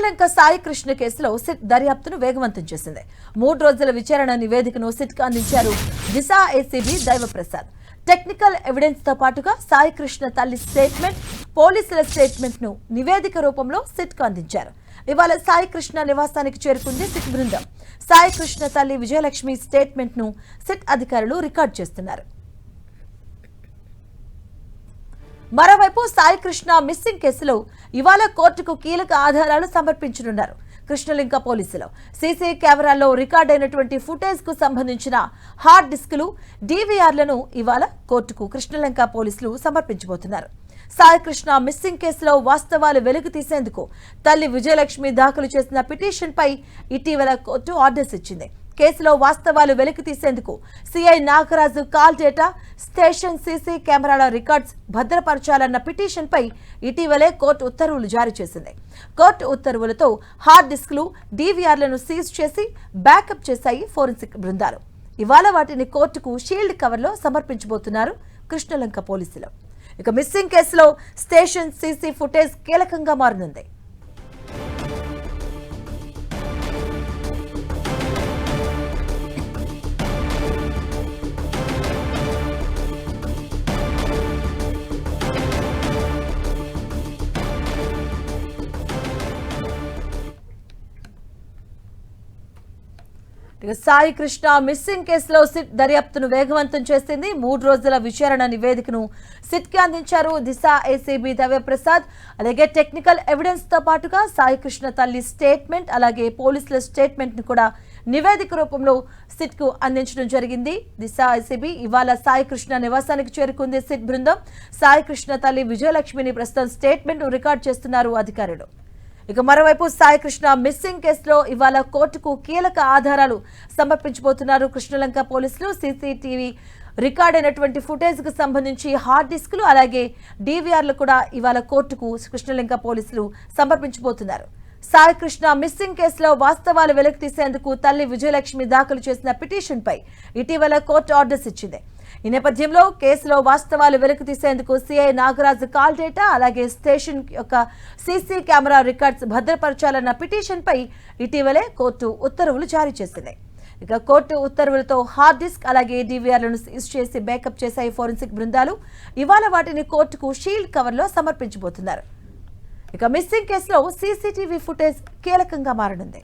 లంక సాయి కృష్ణ కేసులో సిట్ దర్యాప్తును వేగవంతం చేసింది. 3 రోజుల విచారణ నివేదికను సిట్కు అందించారు దిశ ఏసీబీ దైవప్రసాద్. టెక్నికల్ ఎవిడెన్స్ తో పాటుగా సాయి కృష్ణ తల్లి స్టేట్మెంట్, పోలీసుల స్టేట్మెంట్ ను నివేదిక రూపంలో సిట్కు అందించారు. ఇవాళ సాయి కృష్ణ నివాసానికి చేరుకుంది సిట్ బృందం. సాయి కృష్ణ తల్లి విజయలక్ష్మి స్టేట్మెంట్ ను సిట్ అధికారులు రికార్డు చేస్తున్నారు. మరోవైపు సాయి కృష్ణ మిస్సింగ్ కేసులో ఇవాళ కోర్టుకు కీలక ఆధారాలు సమర్పించనున్నారు కృష్ణలంక పోలీసులు. సీసీ కెమెరాల్లో రికార్డ్ అయినటువంటి ఫుటేజ్ కు సంబంధించిన హార్డ్ డిస్కులు, డీవీఆర్లను ఇవాళ కోర్టుకు కృష్ణలంక పోలీసులు సమర్పించబోతున్నారు. సాయి కృష్ణ మిస్సింగ్ కేసులో వాస్తవాలు వెలుగు తీసేందుకు తల్లి విజయలక్ష్మి దాఖలు చేసిన పిటిషన్ పై ఇటీవల కోర్టు ఆర్డర్స్ ఇచ్చింది. కేసులో వాస్తవాలు వెలికి తీసేందుకు CI Nagaraju call data, station CC కెమెరాల రికార్డ్స్ భద్రపరచాలన్న పిటిషన్ పై ఇటీవలే కోర్టు ఉత్తర్వులు జారీ చేసింది. కోర్టు ఉత్తర్వులతో హార్డ్ డిస్క్లు, డీవీఆర్లను సీజ్ చేసి బ్యాకప్ చేశాయి ఫోరెన్సిక్ బృందాలు. ఇవాళ వాటిని కోర్టుకు షీల్డ్ కవర్లో సమర్పించబోతున్నారు కృష్ణలంక పోలీసులు. ఇక మిస్సింగ్ కేసులో స్టేషన్ సీసీ ఫుటేజ్ కీలకంగా మారనుంది. సాయి కృష్ణ మిస్సింగ్ కేసులో సిట్ దర్యాప్తును వేగవంతం చేసింది. 3 రోజుల విచారణ నివేదికను సిట్ కి అందించారు దిశ ఏసీబీ దైవప్రసాద్. అలాగే టెక్నికల్ ఎవిడెన్స్ తో పాటుగా సాయి కృష్ణ తల్లి స్టేట్మెంట్, అలాగే పోలీసుల స్టేట్మెంట్ ను కూడా నివేదిక రూపంలో సిట్ కు అందించడం జరిగింది. దిశ ఏసీబీ ఇవాళ సాయి కృష్ణ నివాసానికి చేరుకుంది సిట్ బృందం. సాయి కృష్ణ తల్లి విజయలక్ష్మిని ప్రస్తుతం స్టేట్మెంట్ ను రికార్డు చేస్తున్నారు అధికారులు. ఇక మరోవైపు సాయి కృష్ణ మిస్సింగ్ కేసులో ఇవాళ కోర్టుకు కీలక ఆధారాలు సమర్పించబోతున్నారు కృష్ణలంక పోలీసులు. సీసీటీవీ రికార్డ్ అయినటువంటి ఫుటేజ్ కు సంబంధించి హార్డ్ డిస్కులు, అలాగే డీవీఆర్లు కూడా ఇవాళ కోర్టుకు కృష్ణలంక పోలీసులు సమర్పించబోతున్నారు. సాయి కృష్ణ మిస్సింగ్ కేసులో వాస్తవాలు వెలికి తీసేందుకు తల్లి విజయలక్ష్మి దాఖలు చేసిన పిటిషన్ పై ఇటీవల కోర్టు ఆర్డర్స్ ఇచ్చింది. ఈ నేపథ్యంలో కేసులో వాస్తవాలు వెలికి తీసేందుకు సిఐ నాగరాజు కాల్ డేటా, అలాగే స్టేషన్ యొక్క సీసీ కెమెరా రికార్డ్స్ భద్రపరచాలన్న పిటిషన్ పై ఇటీవలే కోర్టు ఉత్తర్వులు జారీ చేసింది. ఇక కోర్టు ఉత్తర్వులతో హార్డ్ డిస్క్, అలాగే డీవీఆర్లను సీజ్ చేసి బ్యాకప్ చేశాయి ఫోరెన్సిక్ బృందాలు. ఇవాళ వాటిని కోర్టుకు షీల్డ్ కవర్లో సమర్పించబోతున్నారు. ఇక మిస్సింగ్ కేసులో సీసీటీవీ ఫుటేజ్ కీలకంగా మారనుంది.